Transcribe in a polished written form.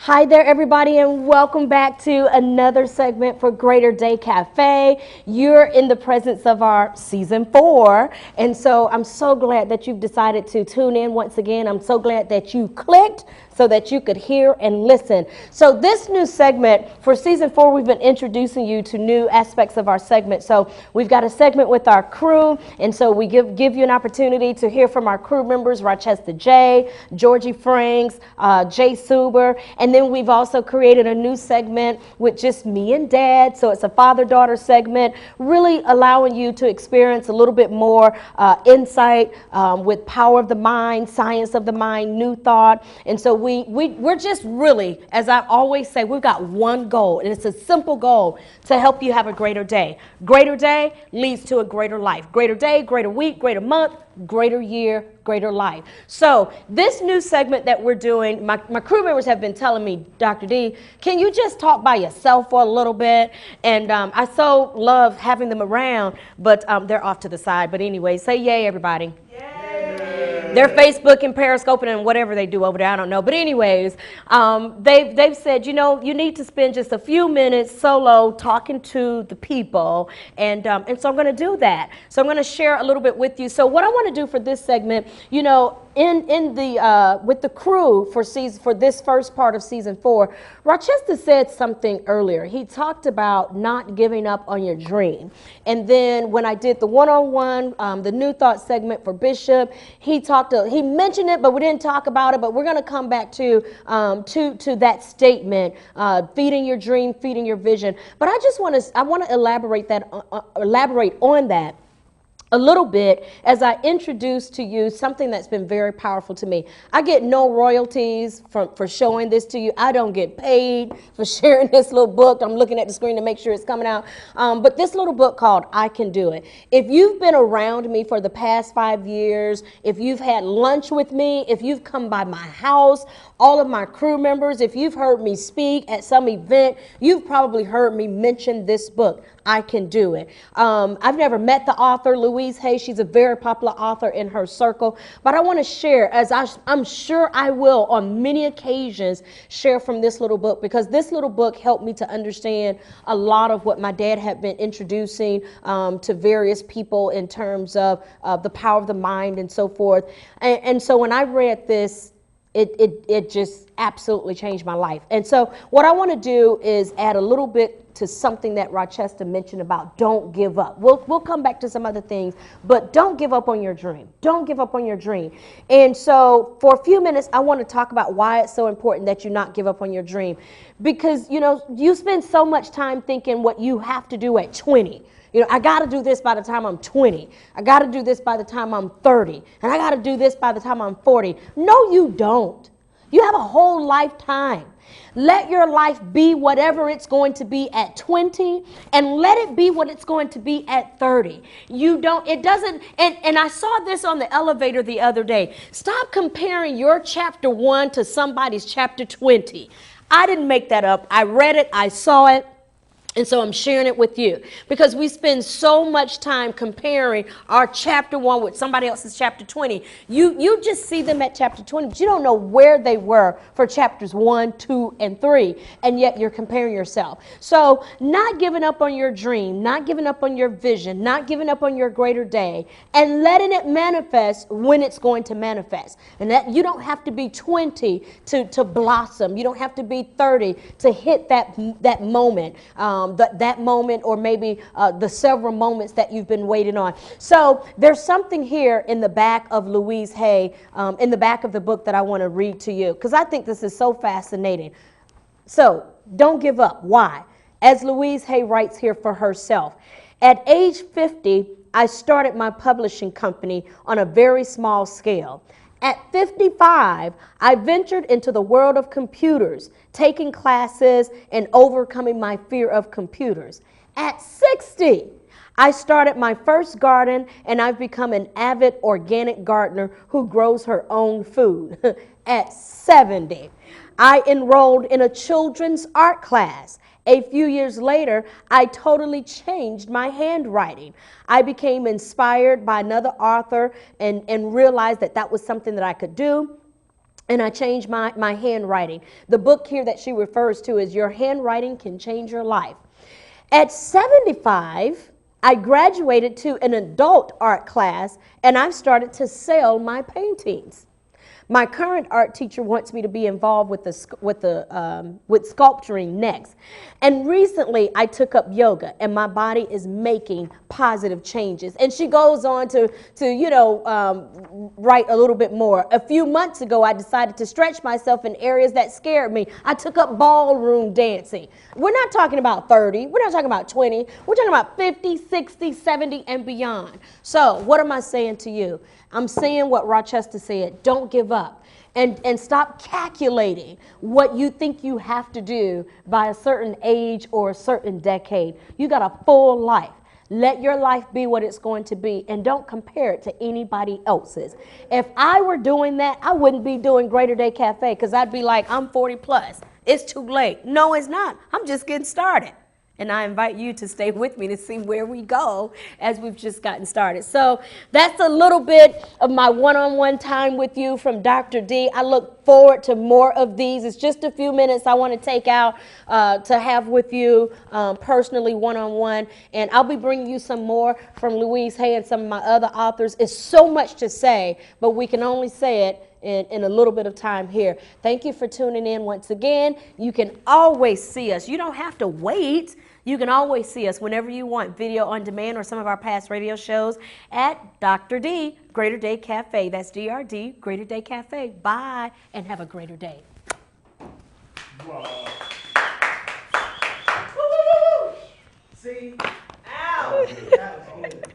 Hi there, everybody, and welcome back to another segment for Greater Day Cafe. You're in the presence of our season 4, and so I'm so glad that you've decided to tune in once again. I'm so glad that you clicked so that you could hear and listen. So this new segment for season 4, we've been introducing you to new aspects of our segment. So we've got a segment with our crew, and so we give you an opportunity to hear from our crew members, Rochester J, Georgie Franks, Jay Suber, and then we've also created a new segment with just me and Dad. So it's a father-daughter segment, really allowing you to experience a little bit more insight with power of the mind, science of the mind, new thought. And so we're just really, as I always say, we've got one goal, and it's a simple goal to help you have a greater day. Greater day leads to a greater life. Greater day, greater week, greater month, greater year, greater life. So this new segment that we're doing, my crew members have been telling me, Dr. D, can you just talk by yourself for a little bit? And I so love having them around, but they're off to the side. But anyway, say yay, everybody. They're Facebook and Periscoping and whatever they do over there. I don't know. But anyways, they've said, you know, you need to spend just a few minutes solo talking to the people. And so I'm going to do that. So I'm going to share a little bit with you. So what I want to do for this segment, you know, in the with the crew for this first part of season 4, Rochester said something earlier. He talked about not giving up on your dream. And then when I did the one-on-one, the New Thought segment for Bishop, he mentioned it, but we didn't talk about it. But we're going to come back to that statement, feeding your dream, feeding your vision. But I want to elaborate on that a little bit as I introduce to you something that's been very powerful to me. I get no royalties for showing this to you. I don't get paid for sharing this little book. I'm looking at the screen to make sure it's coming out. But this little book called I Can Do It. If you've been around me for the past 5 years, if you've had lunch with me, if you've come by my house, all of my crew members, if you've heard me speak at some event, you've probably heard me mention this book, I Can Do It. I've never met the author, Louise Hay. She's a very popular author in her circle. But I want to share, as I'm sure I will on many occasions, share from this little book, because this little book helped me to understand a lot of what my dad had been introducing to various people in terms of the power of the mind and so forth. And so when I read this, it just absolutely changed my life. And so what I want to do is add a little bit to something that Rochester mentioned about don't give up. We'll come back to some other things, but don't give up on your dream. Don't give up on your dream. And so for a few minutes, I want to talk about why it's so important that you not give up on your dream. Because, you know, you spend so much time thinking what you have to do at 20. You know, I got to do this by the time I'm 20. I got to do this by the time I'm 30. And I got to do this by the time I'm 40. No, you don't. You have a whole lifetime. Let your life be whatever it's going to be at 20, and let it be what it's going to be at 30. And I saw this on the elevator the other day. Stop comparing your chapter 1 to somebody's chapter 20. I didn't make that up. I read it. I saw it. And so I'm sharing it with you because we spend so much time comparing our chapter 1 with somebody else's chapter 20. You just see them at chapter 20, but you don't know where they were for chapters 1, 2, and 3. And yet you're comparing yourself. So not giving up on your dream, not giving up on your vision, not giving up on your greater day, and letting it manifest when it's going to manifest. And that you don't have to be 20 to blossom. You don't have to be 30 to hit that moment. That moment, or maybe the several moments that you've been waiting on. So there's something here in the back of Louise Hay, in the back of the book, that I want to read to you, because I think this is so fascinating. So don't give up. Why? As Louise Hay writes here for herself, at age 50, I started my publishing company on a very small scale. At 55, I ventured into the world of computers, taking classes and overcoming my fear of computers. At 60, I started my first garden, and I've become an avid organic gardener who grows her own food. At 70, I enrolled in a children's art class. A few years later, I totally changed my handwriting. I became inspired by another author and realized that was something that I could do. and I changed my handwriting. The book here that she refers to is Your Handwriting Can Change Your Life. At 75, I graduated to an adult art class, and I've started to sell my paintings. My current art teacher wants me to be involved with sculpturing next. And recently, I took up yoga, and my body is making positive changes. And she goes on to write a little bit more. A few months ago, I decided to stretch myself in areas that scared me. I took up ballroom dancing. We're not talking about 30. We're not talking about 20. We're talking about 50, 60, 70, and beyond. So what am I saying to you? I'm saying what Rochester said. Don't give up. And stop calculating what you think you have to do by a certain age or a certain decade. You got a full life. Let your life be what it's going to be, and don't compare it to anybody else's. If I were doing that, I wouldn't be doing Greater Day Cafe, because I'd be like, I'm 40 plus. It's too late. No, it's not. I'm just getting started. And I invite you to stay with me to see where we go as we've just gotten started. So that's a little bit of my one-on-one time with you from Dr. D. I look forward to more of these. It's just a few minutes I want to take out to have with you personally one-on-one. And I'll be bringing you some more from Louise Hay and some of my other authors. It's so much to say, but we can only say it in a little bit of time here. Thank you for tuning in once again. You can always see us. You don't have to wait. You can always see us whenever you want, video on demand or some of our past radio shows at Dr. D, Greater Day Cafe. That's DRD, Greater Day Cafe. Bye, and have a greater day. Wow. Woo! See? Ow! That was good.